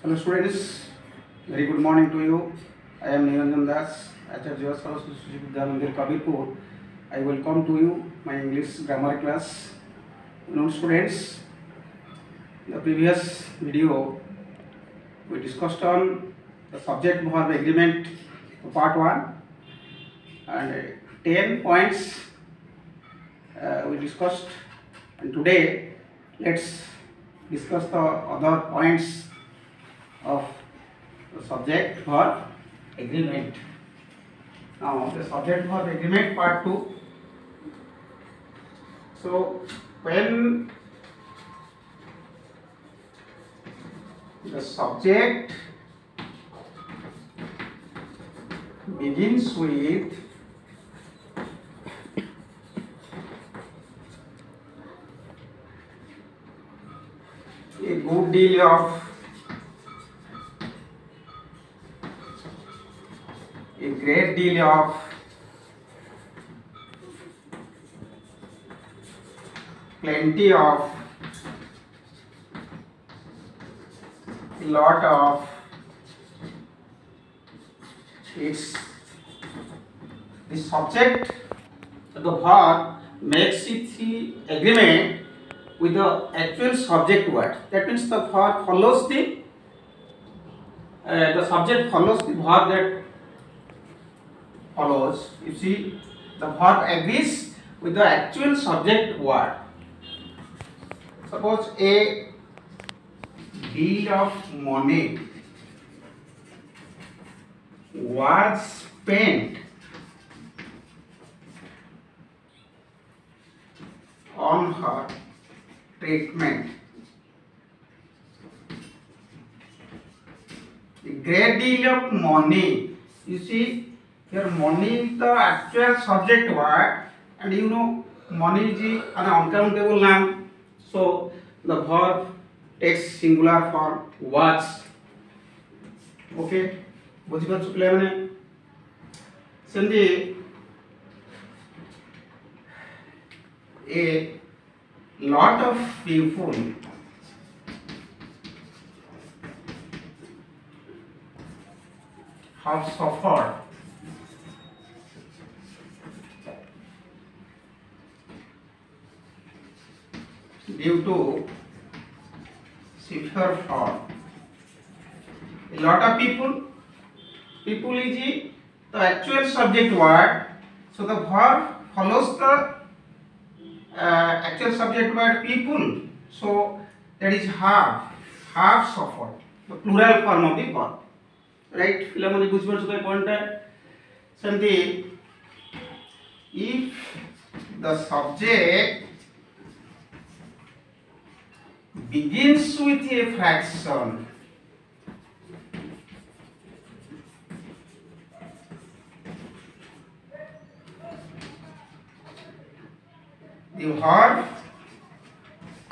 Hello students, very good morning to you. I am Niranjan Das, Acharya Saraswati Shri Vidya Mandir Kabirpur. I welcome to you my English grammar class. Students, in the previous video we discussed on the subject verb agreement part 1 and 10 points we discussed, and today let's discuss the other points of the subject verb agreement. Now the subject verb agreement part 2. So when the subject begins with a good deal of a great deal of plenty of a lot of it's the subject, the verb makes it the agreement with the actual subject word. That means the verb follows the subject follows the verb that follows. You see, the verb agrees with the actual subject word. Suppose a deal of money was spent on her treatment. A great deal of money. You see, here money is the actual subject word, and you know money is an uncountable noun. So the verb takes singular form was. Okay, बुझिपारछु पिला माने सेंदी a lot of people have suffered due to severe fraud. A lot of people is the actual subject word, so the verb follows the actual subject word people, so that is have suffered, the plural form of the verb, right? Pilamani बुझिपारछु तो point टा सेमती if the subject begins with a fraction, the verb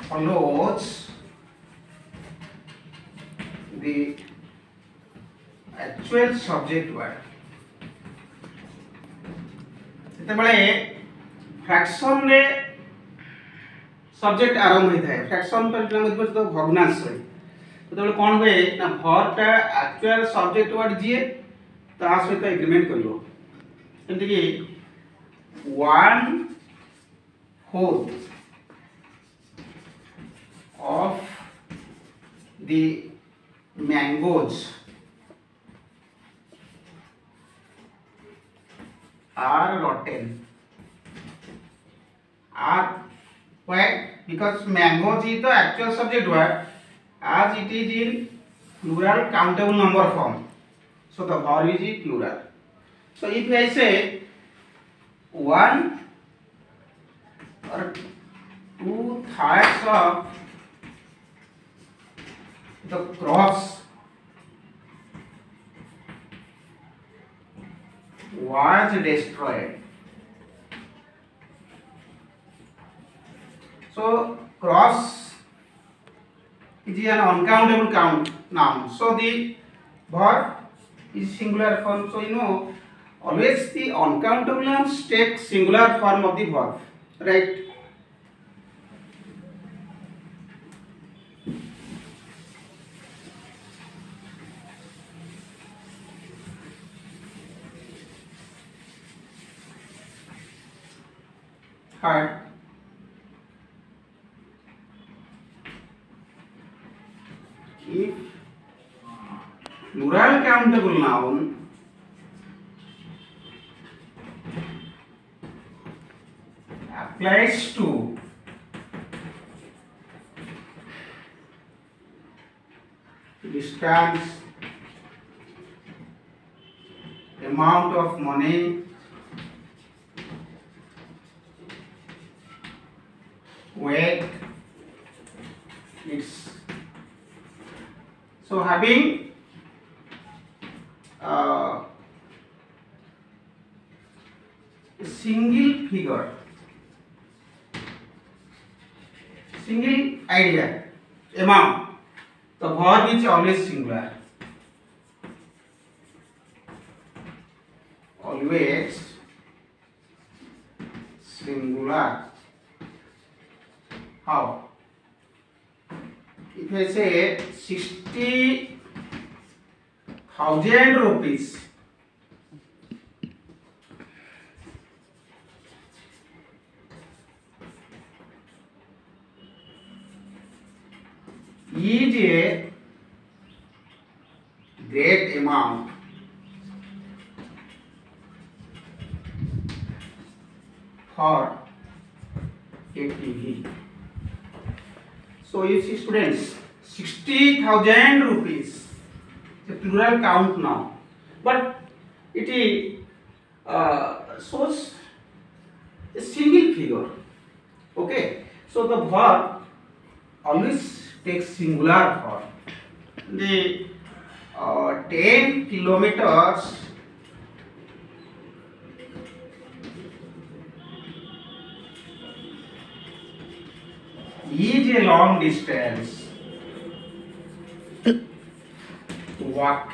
follows the actual subject word. सेतेबेले fraction रे subject आरंभ होता है. Fraction पर बुझिपारछु तो भग्नांश रे सेतेबेले कोन होए ना वर्ब टा एक्चुअल सब्जेक्ट वर्ड जिए ता सहित एग्रीमेंट करलो. जेंति कि 1/4 of the mangoes are rotten. Are why? Because mangoes is the actual subject word, as it is in plural countable number form, so the verb is in plural. So if I say 1 or 2/3 of the crops was destroyed. So cross is an uncountable noun. So the verb is singular form. So you know always the uncountable nouns take singular form of the verb, right? Third, if plural countable noun applies to distance, amount of money, weight, it's so having a single figure, single idea, amount, the verb is always singular. Always singular. How? If I say 60,000 rupees, is a great amount for a TV. So you see students, 60,000 rupees, the plural count now, but it is shows a single figure. Okay, so the verb always takes singular form. The 10 kilometers is a long distance to walk.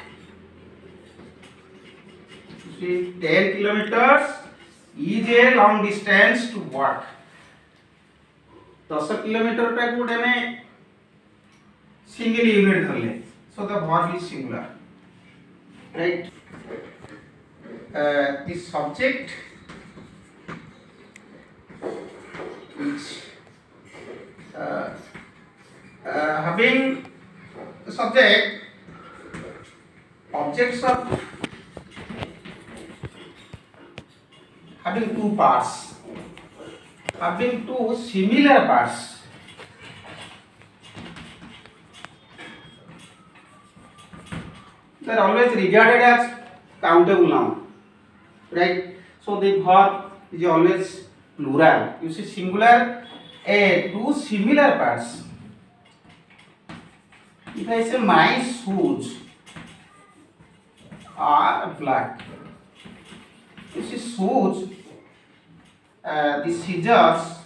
See, 10 kilometers is a long distance to walk. 10 kilometre type गुडे में single unit धर ले, so the verb is singular, right? The subject is having the subject, objects of having two parts, having two similar parts. They are always regarded as countable noun, right? So the verb is always plural. You see singular, two similar parts. If I say my shoes are black, you see shoes, the scissors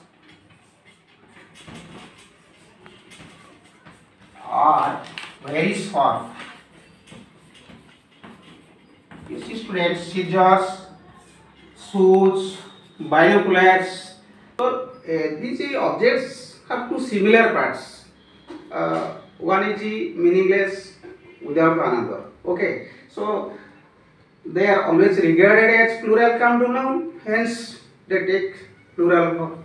are very sharp. You see students, scissors, shoes, binoculars. So these objects have two similar parts. One is meaningless without another. Okay, so they are always regarded as plural countable noun. Hence, they take plural form.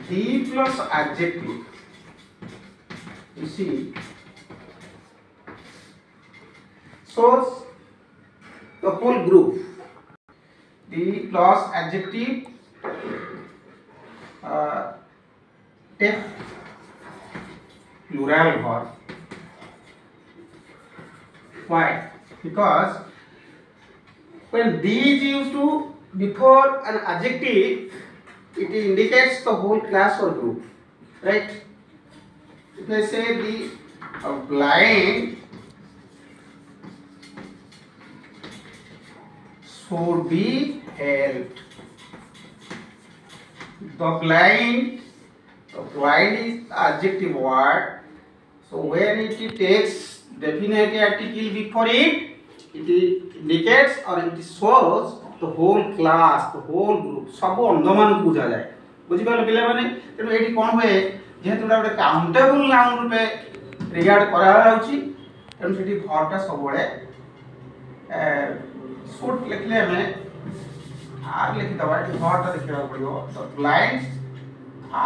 The plus adjective. You see, shows the whole group. The plus adjective take plural verb. Why? Because when the is used to before an adjective, it indicates the whole class or group, right? If I say the blind should be helped. The blind is the adjective word. So when it takes definite article before it, it indicates or it shows the whole class, the whole group. सब अंधमान को बुझा जाए. बुझी पाले पिला माने तेनो एठी कोन होए जेहेतु गोटे काउंटेबल नाउन रूपे रिगार्ड करा जाउची तेणु से भरटा सब शुड लिखले हमें आर लिखिदबा भरटा देखा पड़ो द ब्लाइंड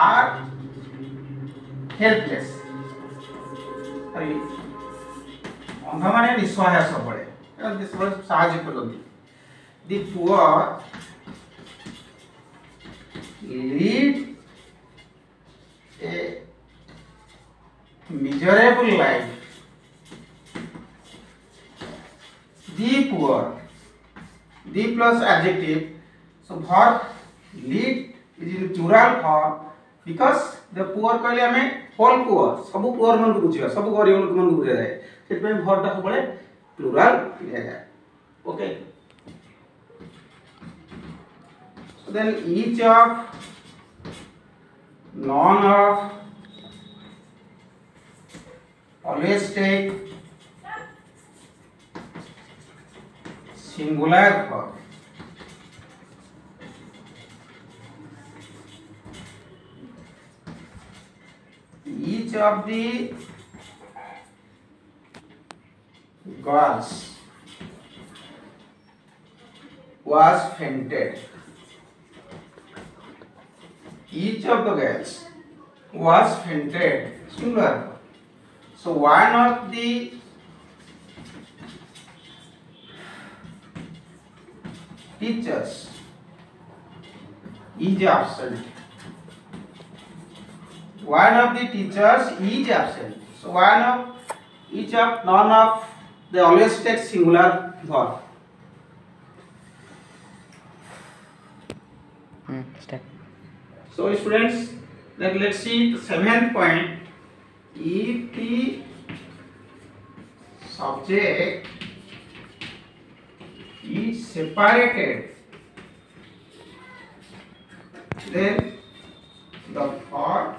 आर हेल्पलेस अंध माने निस्सहाय सब साहाଯ୍य करती the poor lead a miserable life. The poor, the plus adjective, so verb lead is in plural form because the poor कहले हमें whole poor सब poor मन को बुझिया सब गरीब लोक मन को बुझा जाए सेट में verb टा सबले plural लिया जाए. Okay. So then each of, none of, always take singular verb. Each of the girls was fainted. Each of the girls was fainted. Singular. So one of the teachers is absent. One of the teachers is absent. So one of each of none of they always take singular verb. Step. So students, then let's see the 7th point. If the subject is separated, then the verb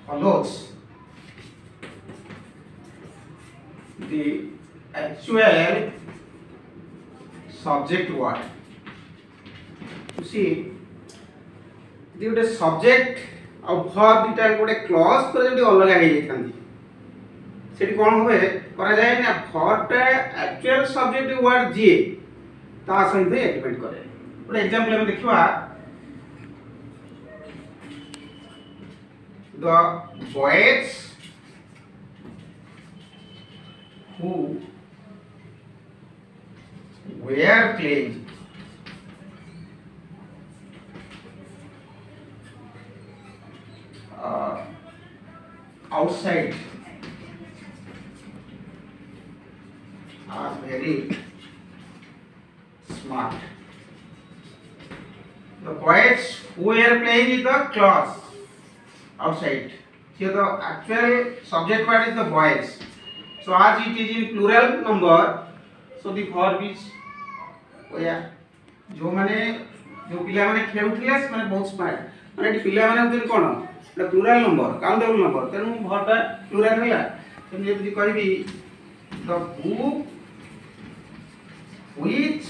follows the actual subject word. You see, the गोटे subject और verb दुटा गोटे clause पर जब अलग हो जाती सेठी कोन होवे करा जाय ना वर्बटा एक्चुअल सब्जेक्ट वर्ड जे ता सहित एग्रीमेंट करे. गोटे एग्जांपल हम देखिबा the boys who were playing outside are very smart. The boys who were playing in the class outside. Here the actual subject word is the boys. So as it is in plural number, so the verb is ओया जो माने जो पिला माने खेलुथिले से माने बहुत smart माने पिला माने होतन कोन the plural number countable number तेनु भरटा प्लुरल होला तुम जे कहबी the book which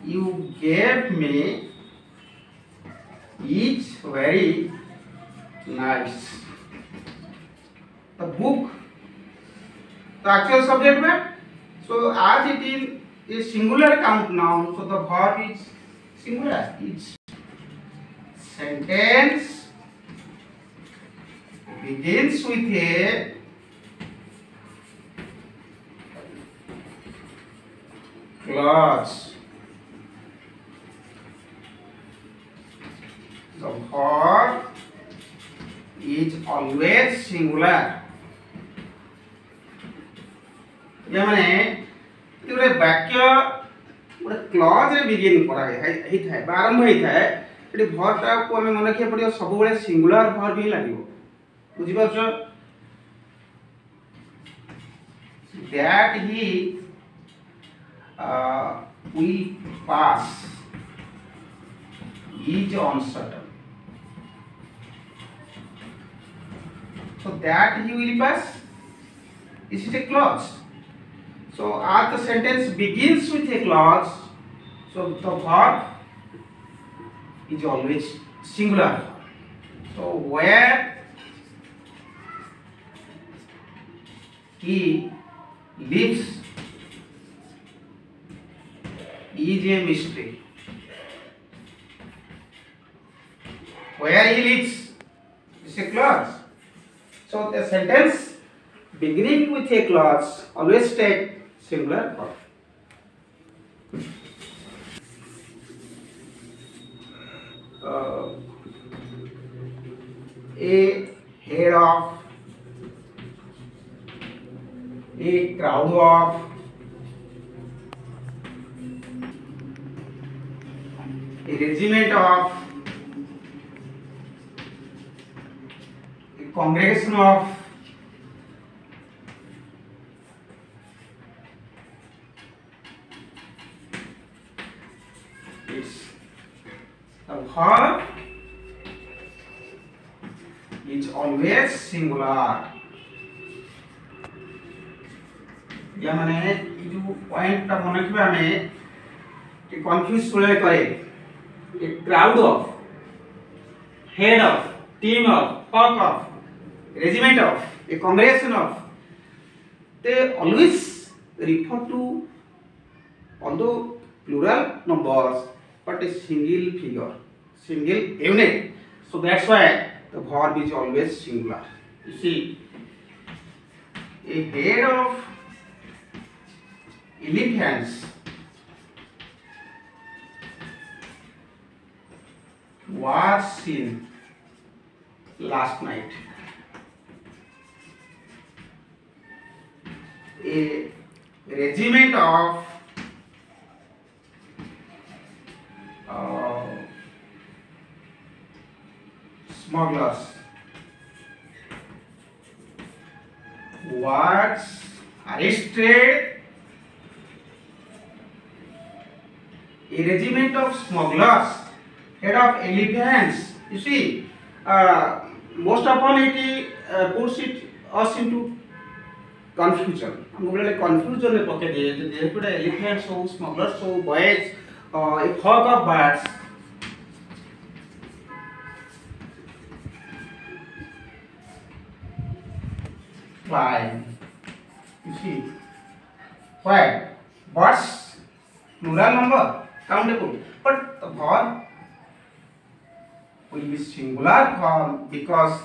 you gave me is very nice. The book the actual subject verb, so as it is a singular count noun, so the verb is singular. Each sentence begins with a clause. The verb is always singular. ये माने गोटे वाक्य गोटे clause रे begin करा है थाए आरंभ है थाए एटी वर्बटा को हमें मन रखिया पड़ियो सब बेले सिंगुलर वर्ब ही लागिवो बुझि पाछो that he will pass is uncertain. So that he will pass is it a clause? So as the sentence begins with a clause, so the verb is always singular. So where he lives is a mystery. Where he lives is a clause. So the sentence beginning with a clause always take singular form. A head of, a crowd of, a regiment of, a congregation of, it's the verb is always singular. या माने जो point टा मन रखबे हमें कि confuse सुले करे a crowd of, head of, team of, hawk of, regiment of, a congregation of, they always refer to although plural numbers but a single figure, single unit. So that's why the verb is always singular. You see, a head of elephants was seen last night. A regiment of smugglers was arrested. A regiment of smugglers, head of elephants. You see, most often it puts us into confusion. हम बोले confusion में पके दिए जैसे पूरे elephants हो, smugglers हो, boys, a flock of birds. Fly. You see, why? Birds, plural number, countable, but the verb will be singular form because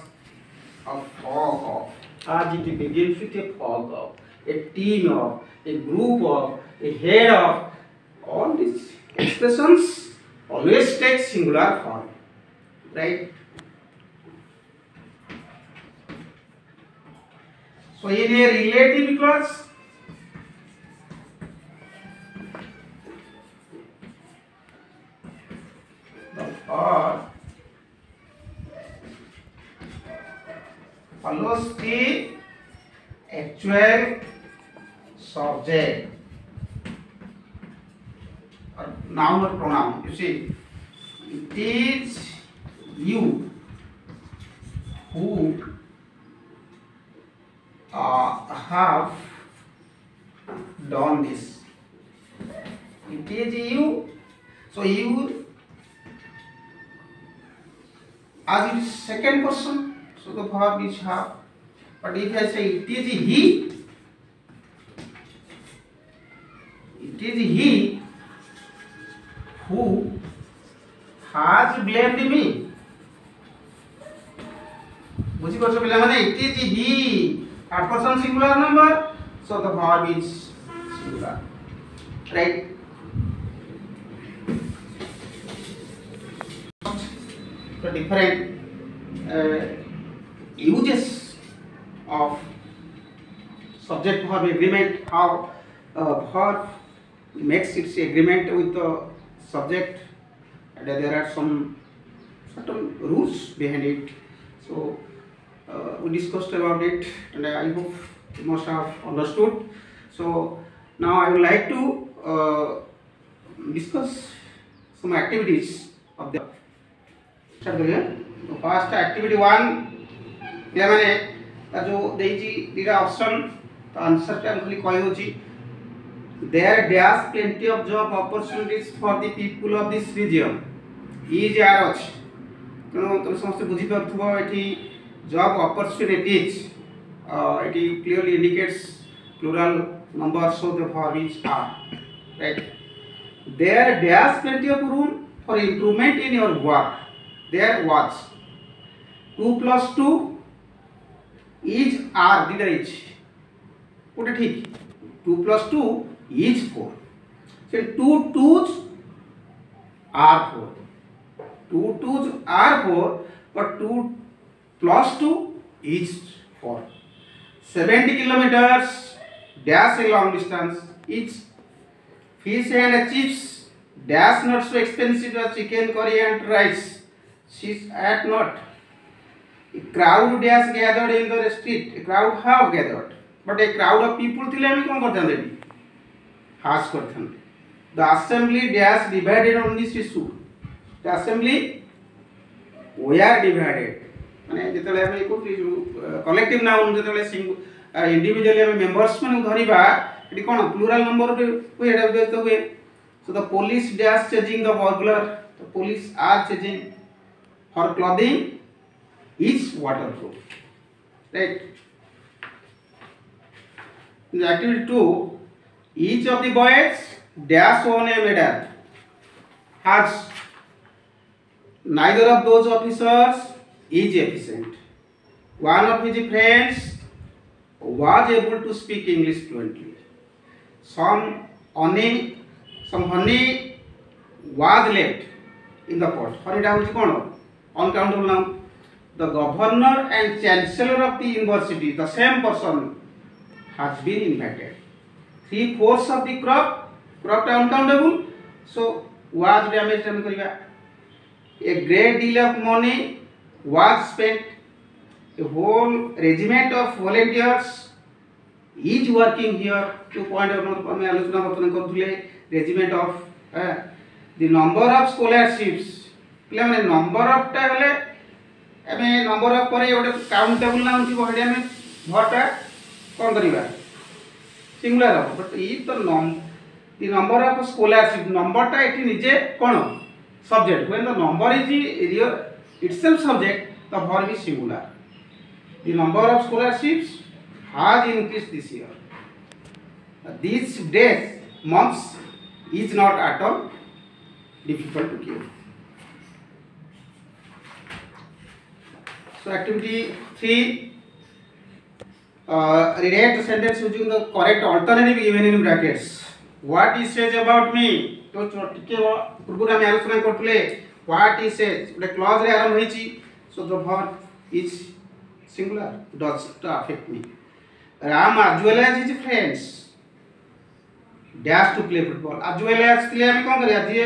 of flock of. As it begins with a flock of, a team of, a group of, a head of. All these expressions always take singular form, right? So in a relative clause, the verb follows the actual subject or noun or pronoun. You see, it is you who have done this. It is you. So you, as it is second person, so the verb is have. But if I say it is he, it is he who has blamed me. बुझी पार्छ पिला माने it is he, third person singular number, so the verb is singular, right? The different uses of subject verb agreement, how verb makes its agreement with the subject, and there are some certain rules behind it. So we discussed about it, and I hope you must have understood. So now I would like to discuss some activities of the. Start करिए. तो first activity 1 या मैंने जो देइची दिरा option तो answer टा खाली कहि होची. There dash plenty of job opportunities for the people of this region. is यार अछि. तो तुम समस्त बुझी परथुबो एठी job opportunities it clearly indicates plural number, so the verb is are. Right? There dash plenty of room for improvement in your work. There was. 2 plus 2 is are. Did I each? Put it here. 2 plus 2 is 4. So 2 2s are 4. 2 2s are 4, but 2 plus 2 is 4. 70 kilometers dash a long distance is fish and chips dash not so expensive as chicken curry and rice. She's at not. A crowd dash gathered in the street. A crowd have gathered. But a crowd of people thile ami kon karthante has karthante. The assembly dash divided on this issue. The assembly were divided. माने जेतले हम एको collective noun जेतले individually हम members मन धरिबा eighty कोन plural number पे एटा व्यस्त हुए. So the police dash chasing the burglar. The police are chasing. Her clothing is waterproof. Right? In the activity 2, each of the boys dash won a medal. Has neither of those officers is efficient. One of his friends was able to speak English fluently. Some honey was left in the pot. Honey is uncountable noun. The governor and chancellor of the university, the same person, has been invited. 3/4 of the crop uncountable. So was damaged. A great deal of money was spent. A whole regiment of volunteers is working here. 2 point regiment of the number of scholarships. Number of number of countable noun थी बहड़ी हमें भटा कौन करिबा singular हो. But ई तो the number of scholarship number टा एठी निजे कोन subject. When the number is itself subject, the verb is singular. The number of scholarships has increased this year. These days, months is not at all difficult to give. So activity 3, rewrite the sentence using the correct alternative given in brackets. What he says about me? तो टिके पूर्व में आलोचना करथले what he says the clause रे आरंभ होईची. So the verb is singular, does not affect me. Ram as well as his friends dash to play football. As well as के लिए हम कौन करिया दिए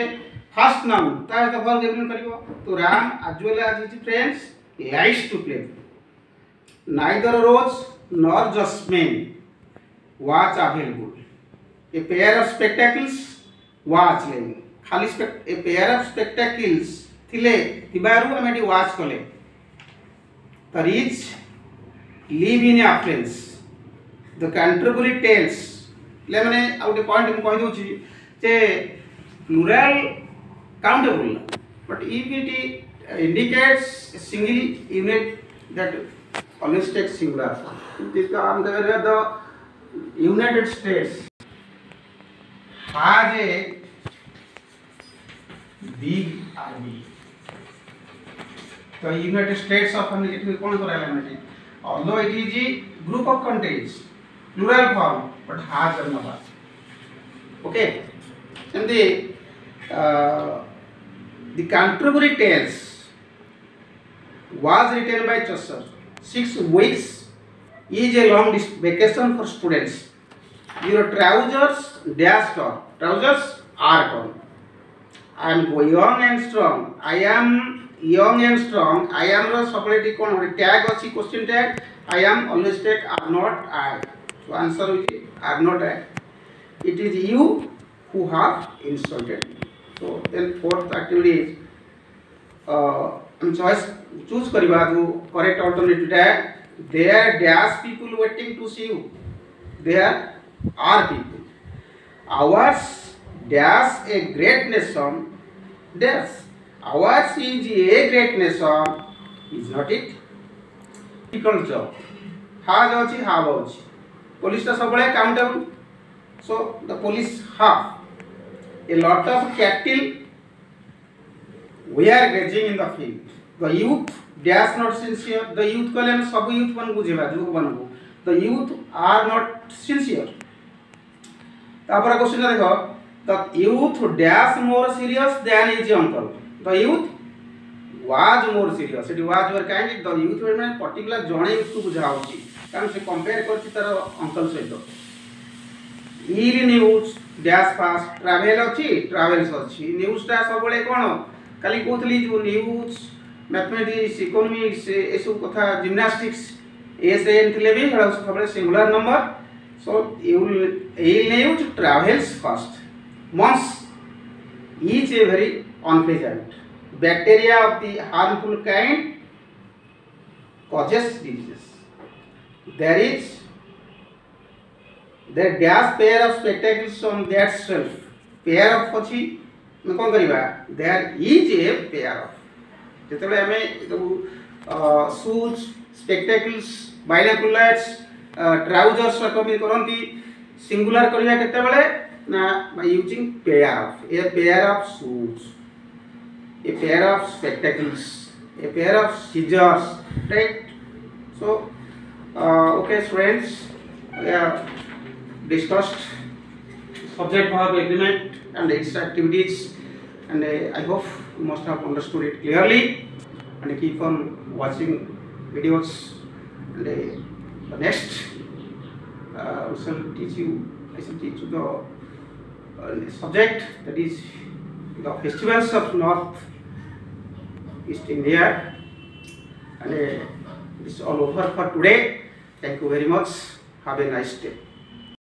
first noun तार तो verb given करियो. तो Ram as well as his friends likes to play. Neither Rose nor Jasmine was available. A pair of spectacles was laying. खाली a pair of spectacles थिले थिबारु हम एटी वाच कले. The rich live in affluence. The Canterbury Tales. ले मैंने आउटे point में कह दूची जे plural countable. But if it indicates a single unit, that always takes singular form. This the United States has a big army. The United States of America, although it is a group of countries, plural form, but has a number. Okay, and the Canterbury Tales was written by Chaucer. 6 weeks is a long vacation for students. Your trousers dashed on. Trousers are torn. I am young and strong. I am young and strong. I am the separate tag or question tag. I am always take are not I. So answer is are not I. It is you who have insulted me. So then fourth activity is choose kariba to correct alternative tag. There dash people waiting to see you. There are people. Ours dash a great nation. Dash. Ours is a great nation. Is not it? Difficult job. has अछि have अछि police टा सब बळे countable so the police have a lot of cattle we are grazing in the field the youth dash not sincere the youth कहले सब youth मन बुझेबा जुग बनबो the youth are not sincere तापर क्वेश्चन देखो the youth dash more serious than his uncle the youth was more serious it was were kind the youth were man particular जणे youth को बुझा होची कारण से कंपेयर करछि तार अंकल सहित he news dash fast travel अछि travels अछि न्यूज टा सब बळे कोन काली कहतली जो न्यूज मैथमेटिक्स इकोनॉमिक्स ए सब कथा जिम्नास्टिक्स एएसएन थिले भी हेडा सब बळे singular number so you news travels fast once is a very unpleasant bacteria of the harmful kind causes diseases there dash pair of spectacles on that shelf pair of अछि मैं कोन करिबा there is a pair of जेतबे हमें shoes spectacles binoculars trousers कमी करंती singular करिया केते बेले ना by using pair of a pair of shoes a pair of spectacles a pair of scissors right so okay friends we have discussed subject verb agreement and its activities and I hope you must have understood it clearly and keep on watching videos and the next I shall teach you the subject that is the festivals of North East India and this is all over for today. Thank you very much. Have a nice day.